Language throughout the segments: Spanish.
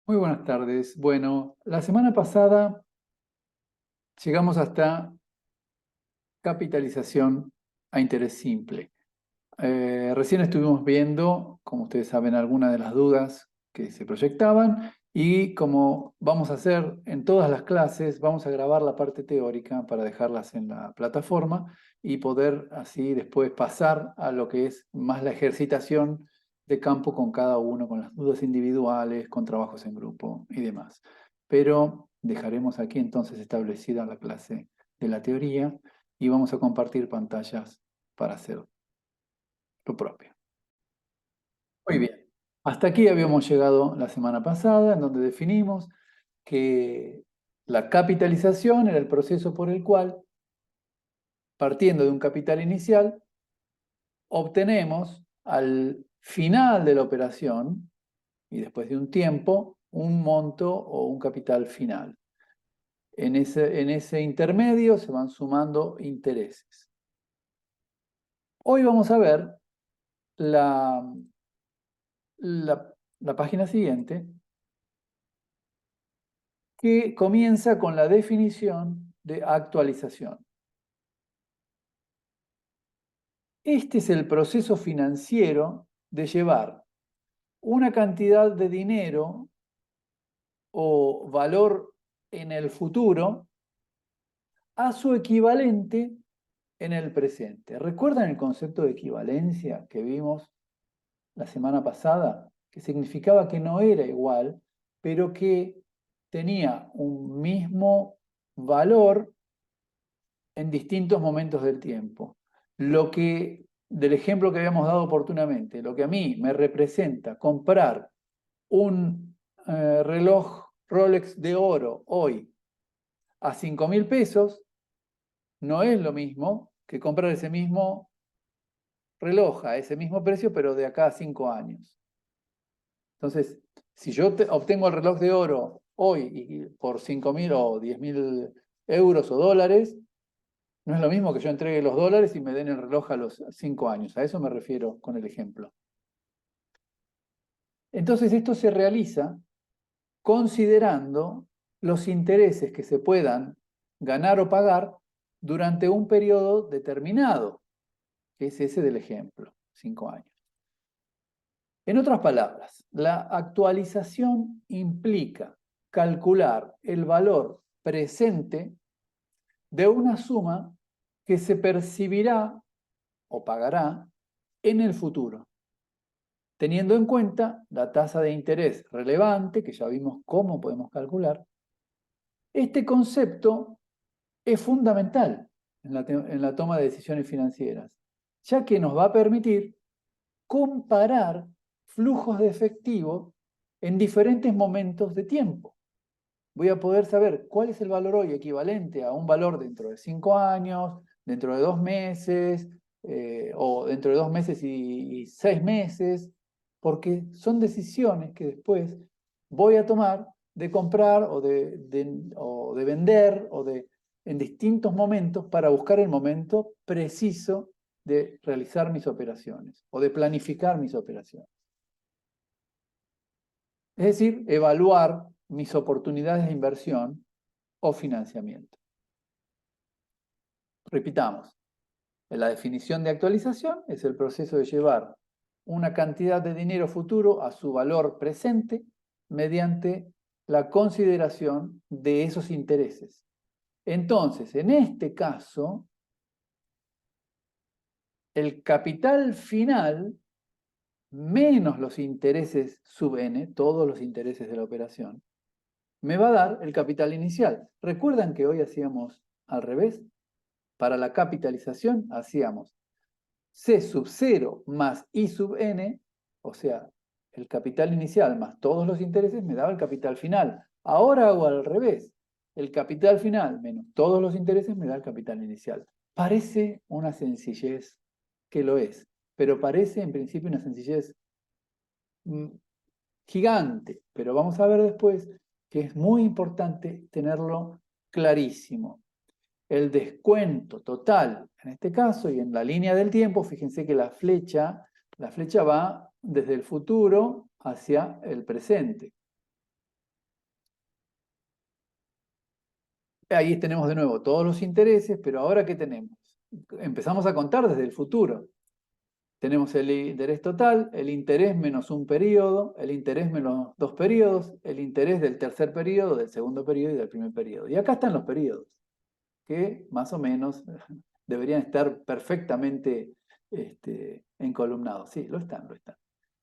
Muy buenas tardes. Bueno, la semana pasada llegamos hasta capitalización a interés simple. Recién estuvimos viendo, como ustedes saben, algunas de las dudas que se proyectaban y como vamos a hacer en todas las clases, vamos a grabar la parte teórica para dejarlas en la plataforma y poder así después pasar a lo que es más la ejercitación de campo con cada uno, con las dudas individuales, con trabajos en grupo y demás. Pero dejaremos aquí entonces establecida la clase de la teoría y vamos a compartir pantallas para hacer lo propio. Muy bien. Hasta aquí habíamos llegado la semana pasada, en donde definimos que la capitalización era el proceso por el cual, partiendo de un capital inicial, obtenemos al final de la operación y después de un tiempo un monto o un capital final. En ese intermedio se van sumando intereses. Hoy vamos a ver la, la página siguiente, que comienza con la definición de actualización. Este es el proceso financiero de llevar una cantidad de dinero o valor en el futuro a su equivalente en el presente. ¿Recuerdan el concepto de equivalencia que vimos la semana pasada? Que significaba que no era igual, pero que tenía un mismo valor en distintos momentos del tiempo. Del ejemplo que habíamos dado oportunamente, lo que a mí me representa comprar un reloj Rolex de oro hoy a 5.000 pesos, no es lo mismo que comprar ese mismo reloj a ese mismo precio, pero de acá a 5 años. Entonces, si yo obtengo el reloj de oro hoy y por 5.000 o 10.000 euros o dólares, no es lo mismo que yo entregue los dólares y me den el reloj a los 5 años. A eso me refiero con el ejemplo. Entonces, esto se realiza considerando los intereses que se puedan ganar o pagar durante un periodo determinado, que es ese del ejemplo, 5 años. En otras palabras, la actualización implica calcular el valor presente de una suma que se percibirá o pagará en el futuro, teniendo en cuenta la tasa de interés relevante, que ya vimos cómo podemos calcular. Este concepto es fundamental en la toma de decisiones financieras, ya que nos va a permitir comparar flujos de efectivo en diferentes momentos de tiempo. Voy a poder saber cuál es el valor hoy equivalente a un valor dentro de 5 años, dentro de 2 meses, o dentro de 2 meses y 6 meses, porque son decisiones que después voy a tomar de comprar o de vender en distintos momentos para buscar el momento preciso de realizar mis operaciones o de planificar mis operaciones. Es decir, evaluar mis oportunidades de inversión o financiamiento. Repitamos, la definición de actualización es el proceso de llevar una cantidad de dinero futuro a su valor presente mediante la consideración de esos intereses. Entonces, en este caso, el capital final menos los intereses sub n, todos los intereses de la operación, me va a dar el capital inicial. ¿Recuerdan que hoy hacíamos al revés? Para la capitalización hacíamos C sub 0 más I sub n, o sea, el capital inicial más todos los intereses me daba el capital final. Ahora hago al revés. El capital final menos todos los intereses me da el capital inicial. Parece una sencillez, que lo es, pero parece en principio una sencillez gigante, pero vamos a ver después que es muy importante tenerlo clarísimo. El descuento total, en este caso, y en la línea del tiempo, fíjense que la flecha va desde el futuro hacia el presente. Ahí tenemos de nuevo todos los intereses, pero ahora ¿qué tenemos? Empezamos a contar desde el futuro. Tenemos el interés total, el interés menos un periodo, el interés menos 2 periodos, el interés del tercer periodo, del segundo periodo y del primer periodo. Y acá están los periodos, que más o menos deberían estar perfectamente encolumnados. Sí, lo están, lo están.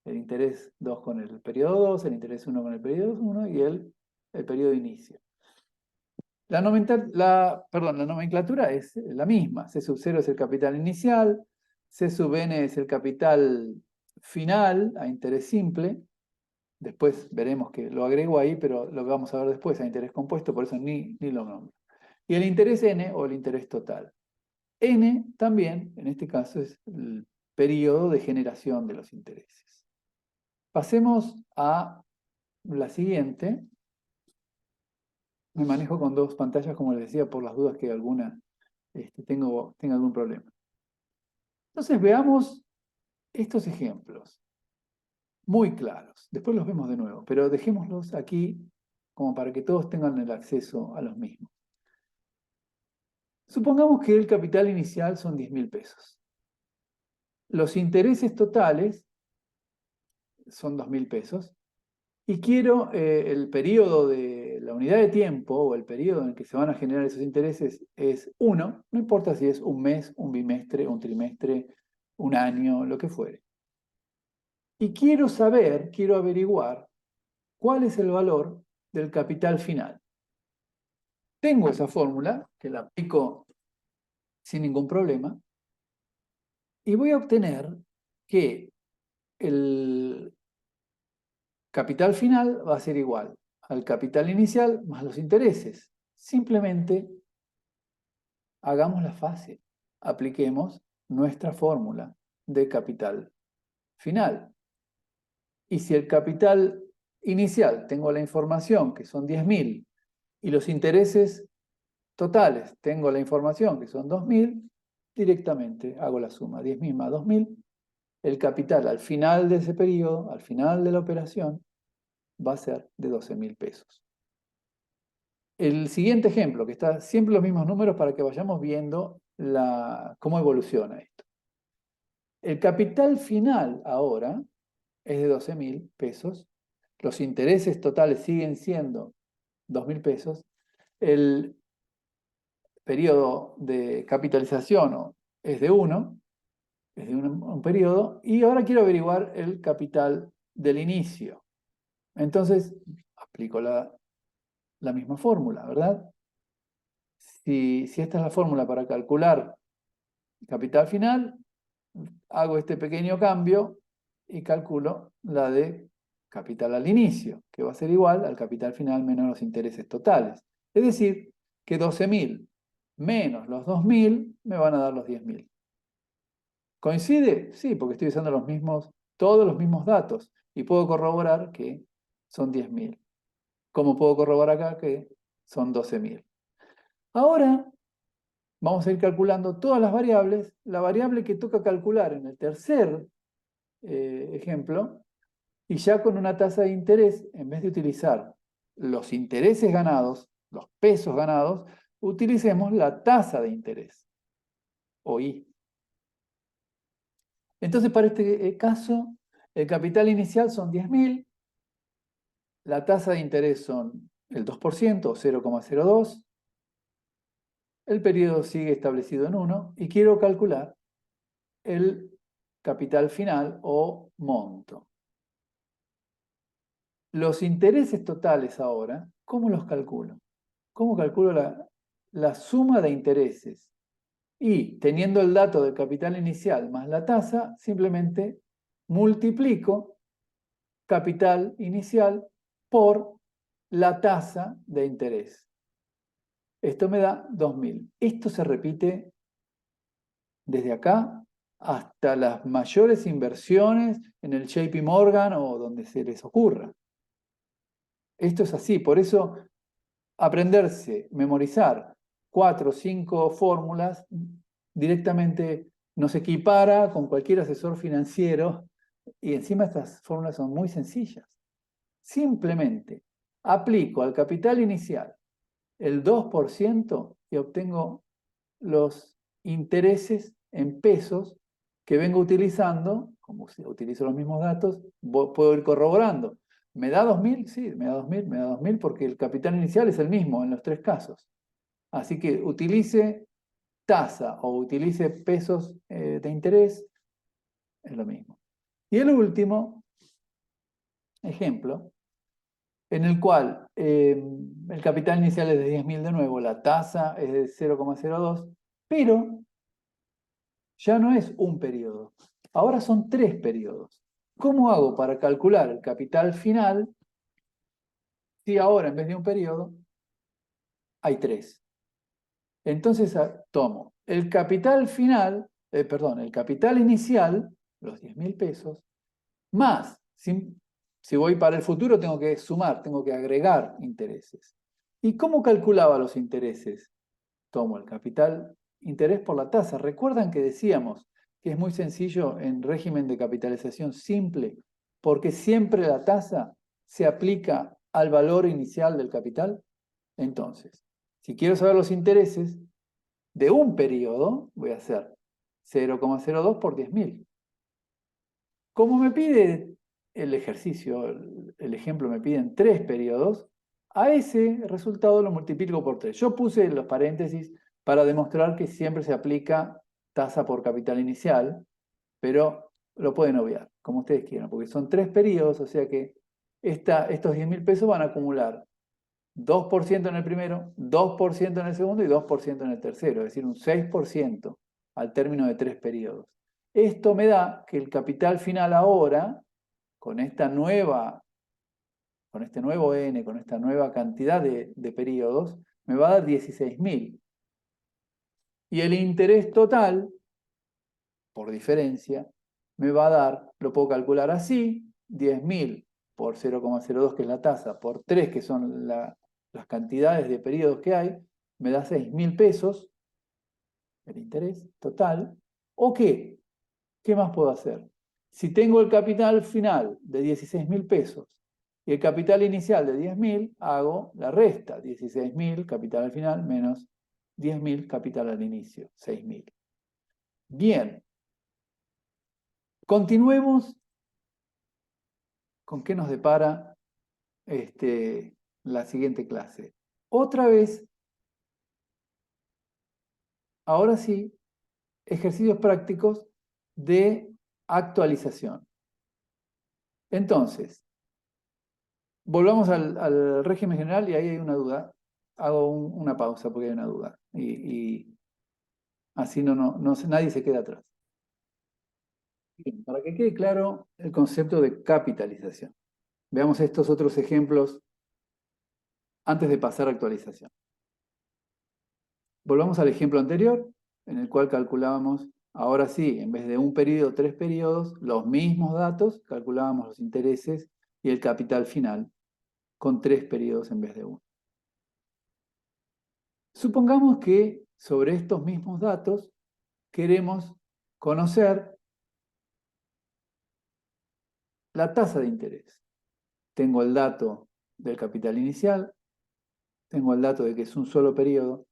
El interés 2 con el periodo 2, el interés 1 con el periodo 1 y el periodo de inicio. La nomenclatura es la misma. C sub 0 es el capital inicial, C sub n es el capital final a interés simple. Después veremos que lo agrego ahí, pero lo vamos a ver después a interés compuesto, por eso ni lo nombro. Y el interés n o el interés total. N también, en este caso, es el periodo de generación de los intereses. Pasemos a la siguiente. Me manejo con dos pantallas, como les decía, por las dudas que alguna tenga algún problema. Entonces veamos estos ejemplos, muy claros. Después los vemos de nuevo, pero dejémoslos aquí como para que todos tengan el acceso a los mismos. Supongamos que el capital inicial son 10.000 pesos. Los intereses totales son 2.000 pesos. Y quiero el periodo de la unidad de tiempo o el periodo en el que se van a generar esos intereses es 1, no importa si es un mes, un bimestre, un trimestre, un año, lo que fuere. Y quiero saber, quiero averiguar cuál es el valor del capital final. Tengo esa fórmula, que la aplico sin ningún problema, y voy a obtener que el capital final va a ser igual al capital inicial más los intereses. Simplemente hagámosla fácil. Apliquemos nuestra fórmula de capital final. Y si el capital inicial tengo la información que son 10.000 y los intereses totales tengo la información que son 2.000, directamente hago la suma. 10.000 más 2.000, el capital al final de ese periodo, al final de la operación, va a ser de 12.000 pesos. El siguiente ejemplo, que está siempre los mismos números para que vayamos viendo cómo evoluciona esto. El capital final ahora es de 12.000 pesos. Los intereses totales siguen siendo 2.000 pesos. El periodo de capitalización es de 1, es de un periodo. Y ahora quiero averiguar el capital del inicio. Entonces, aplico la misma fórmula, ¿verdad? Si esta es la fórmula para calcular capital final, hago este pequeño cambio y calculo la de capital al inicio, que va a ser igual al capital final menos los intereses totales. Es decir, que 12.000 menos los 2.000 me van a dar los 10.000. ¿Coincide? Sí, porque estoy usando todos los mismos datos y puedo corroborar que son 10.000. Como puedo corroborar acá que son 12.000. Ahora vamos a ir calculando todas las variables. La variable que toca calcular en el tercer ejemplo, y ya con una tasa de interés, en vez de utilizar los intereses ganados, los pesos ganados, utilicemos la tasa de interés, o I. Entonces, para este caso, el capital inicial son 10.000, la tasa de interés son el 2%, o 0,02, el periodo sigue establecido en 1, y quiero calcular el capital final o monto. Los intereses totales ahora, ¿cómo los calculo? ¿Cómo calculo la suma de intereses? Y teniendo el dato del capital inicial más la tasa, simplemente multiplico capital inicial por la tasa de interés. Esto me da 2.000. Esto se repite desde acá hasta las mayores inversiones en el JP Morgan o donde se les ocurra. Esto es así, por eso aprenderse, memorizar 4 o 5 fórmulas directamente nos equipara con cualquier asesor financiero y encima estas fórmulas son muy sencillas. Simplemente aplico al capital inicial el 2% y obtengo los intereses en pesos que vengo utilizando, como si utilizo los mismos datos, puedo ir corroborando. ¿Me da 2.000? Sí, me da 2.000, me da 2.000 porque el capital inicial es el mismo en los tres casos. Así que utilice tasa o utilice pesos de interés, es lo mismo. Y el último ejemplo, en el cual el capital inicial es de 10.000 de nuevo, la tasa es de 0,02, pero ya no es un periodo, ahora son 3 periodos. ¿Cómo hago para calcular el capital final si ahora en vez de un periodo hay 3? Entonces tomo el capital final, perdón, el capital inicial, los 10.000 pesos, más, si voy para el futuro tengo que sumar, tengo que agregar intereses. ¿Y cómo calculaba los intereses? Tomo el capital interés por la tasa. ¿Recuerdan que decíamos que es muy sencillo en régimen de capitalización simple? Porque siempre la tasa se aplica al valor inicial del capital. Entonces, si quiero saber los intereses de un periodo, voy a hacer 0,02 por 10.000. Como me pide el ejercicio, el ejemplo me piden 3 periodos, a ese resultado lo multiplico por 3. Yo puse los paréntesis para demostrar que siempre se aplica tasa por capital inicial, pero lo pueden obviar, como ustedes quieran, porque son 3 periodos, o sea que estos 10.000 pesos van a acumular 2% en el primero, 2% en el segundo y 2% en el tercero, es decir, un 6% al término de 3 periodos. Esto me da que el capital final ahora, con este nuevo n, con esta nueva cantidad de periodos, me va a dar 16.000. Y el interés total, por diferencia, me va a dar, lo puedo calcular así, 10.000 por 0,02, que es la tasa, por 3, que son las cantidades de periodos que hay, me da 6.000 pesos, el interés total. ¿O qué? ¿Qué más puedo hacer? Si tengo el capital final de 16.000 pesos y el capital inicial de 10.000, hago la resta, 16.000 capital al final menos 10.000 capital al inicio, 6.000. Bien, continuemos con qué nos depara la siguiente clase. Otra vez, ahora sí, ejercicios prácticos de actualización. Entonces, volvamos al régimen general y ahí hay una duda. Hago una pausa porque hay una duda. Y así nadie se queda atrás. Bien, para que quede claro el concepto de capitalización. Veamos estos otros ejemplos antes de pasar a actualización. Volvamos al ejemplo anterior, en el cual calculábamos, ahora sí, en vez de un periodo, 3 periodos, los mismos datos, calculábamos los intereses y el capital final con 3 periodos en vez de 1. Supongamos que sobre estos mismos datos queremos conocer la tasa de interés. Tengo el dato del capital inicial, tengo el dato de que es un solo periodo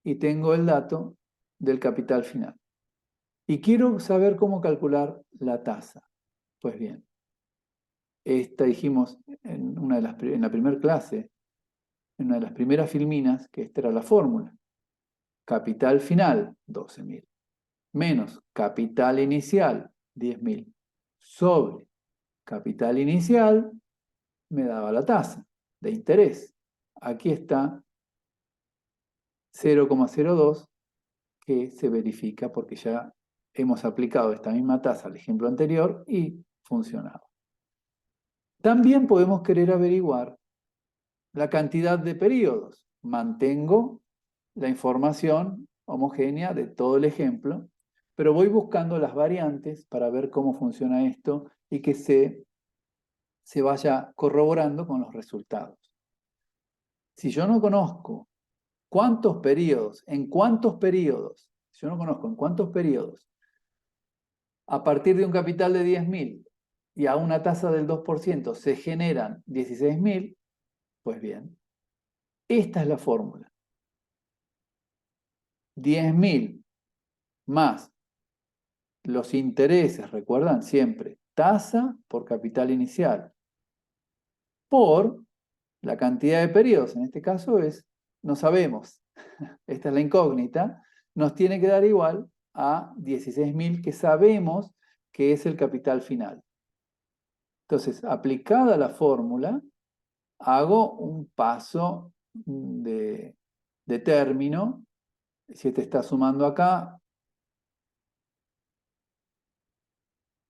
y tengo el dato del capital final. Y quiero saber cómo calcular la tasa. Pues bien, esta dijimos en la primera clase, en una de las primeras filminas, que esta era la fórmula. Capital final, 12.000, menos capital inicial, 10.000, sobre capital inicial, me daba la tasa de interés. Aquí está 0,02, que se verifica porque ya hemos aplicado esta misma tasa al ejemplo anterior y funcionaba. También podemos querer averiguar la cantidad de periodos. Mantengo la información homogénea de todo el ejemplo, pero voy buscando las variantes para ver cómo funciona esto y que se vaya corroborando con los resultados. Si yo no conozco cuántos periodos, si yo no conozco en cuántos periodos, a partir de un capital de 10.000 y a una tasa del 2% se generan 16.000, pues bien, Esta es la fórmula. 10.000 más los intereses, recuerdan siempre, tasa por capital inicial, por la cantidad de periodos. En este caso no sabemos, esta es la incógnita, nos tiene que dar igual a 16.000 que sabemos que es el capital final. Entonces, aplicada la fórmula, hago un paso de término. Si este está sumando acá,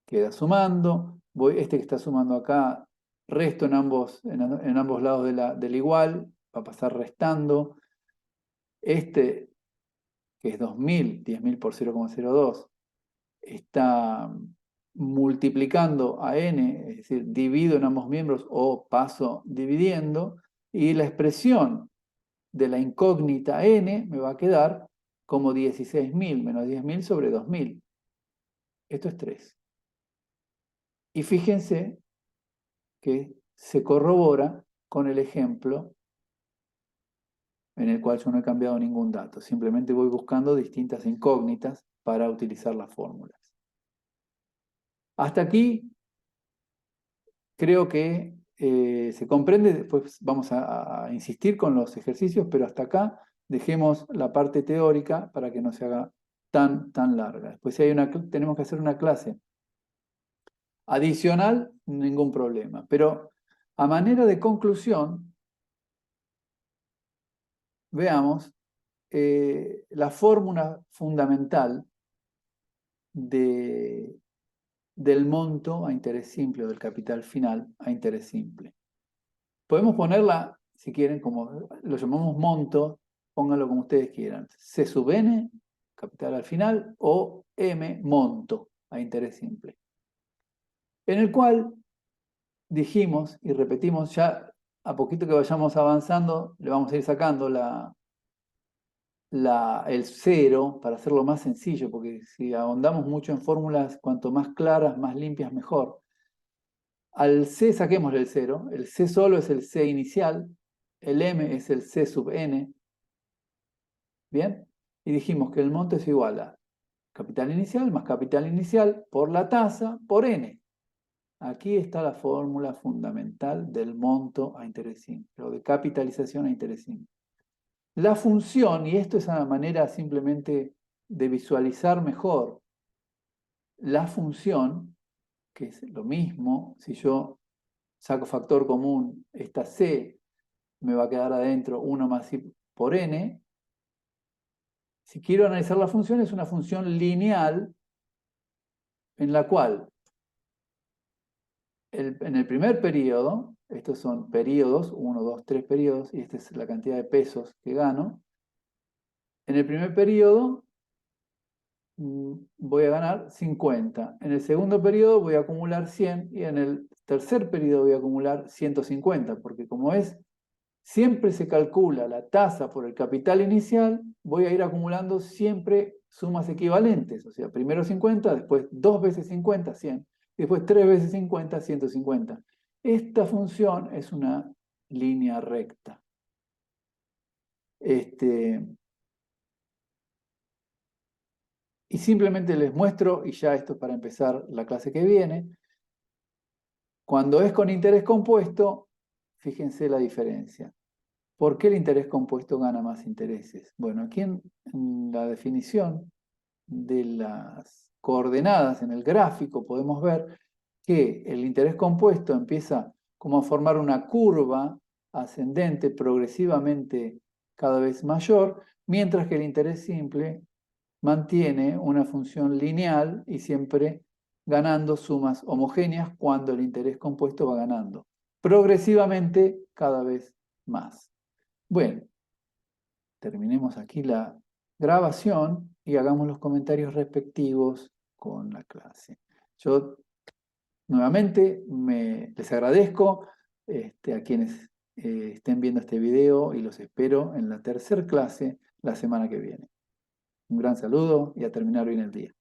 queda sumando. Este que está sumando acá, resto en ambos lados del igual, va a pasar restando. Este, que es 2.000, 10.000 por 0,02, está multiplicando a n, es decir, divido en ambos miembros o paso dividiendo, y la expresión de la incógnita n me va a quedar como 16.000 menos 10.000 sobre 2.000. Esto es 3. Y fíjense que se corrobora con el ejemplo en el cual yo no he cambiado ningún dato. Simplemente voy buscando distintas incógnitas para utilizar las fórmulas. Hasta aquí creo que se comprende. Después vamos a insistir con los ejercicios, pero hasta acá dejemos la parte teórica para que no se haga tan larga. Después si tenemos que hacer una clase adicional, ningún problema. Pero a manera de conclusión, veamos la fórmula fundamental del monto a interés simple o del capital final a interés simple. Podemos ponerla, si quieren, como lo llamamos monto, pónganlo como ustedes quieran. C sub n, capital al final, o M, monto a interés simple. En el cual dijimos y repetimos, ya a poquito que vayamos avanzando, le vamos a ir sacando el cero para hacerlo más sencillo, porque si ahondamos mucho en fórmulas, cuanto más claras, más limpias, mejor. Al C saquémosle el cero, el C solo es el C inicial, el M es el C sub n, ¿bien? Y dijimos que el monto es igual a capital inicial más capital inicial por la tasa por n. Aquí está la fórmula fundamental del monto a interés simple, o de capitalización a interés simple. La función, y esto es una manera simplemente de visualizar mejor, la función, que es lo mismo, si yo saco factor común, esta C me va a quedar adentro 1 más I por n. Si quiero analizar la función, es una función lineal en la cual en el primer periodo, estos son periodos, 1, 2, 3 periodos, y esta es la cantidad de pesos que gano. En el primer periodo voy a ganar 50. En el segundo periodo voy a acumular 100 y en el tercer periodo voy a acumular 150, porque como siempre se calcula la tasa por el capital inicial, voy a ir acumulando siempre sumas equivalentes. O sea, primero 50, después 2 veces 50, 100. Y después 3 veces 50, 150. Esta función es una línea recta. Y simplemente les muestro, y ya esto es para empezar la clase que viene, cuando es con interés compuesto, fíjense la diferencia. ¿Por qué el interés compuesto gana más intereses? Bueno, aquí en la definición de las coordenadas en el gráfico podemos ver que el interés compuesto empieza como a formar una curva ascendente progresivamente cada vez mayor, mientras que el interés simple mantiene una función lineal y siempre ganando sumas homogéneas cuando el interés compuesto va ganando progresivamente cada vez más. Bueno, terminemos aquí la grabación y hagamos los comentarios respectivos con la clase. Yo nuevamente les agradezco a quienes estén viendo este video y los espero en la tercera clase la semana que viene. Un gran saludo y a terminar bien el día.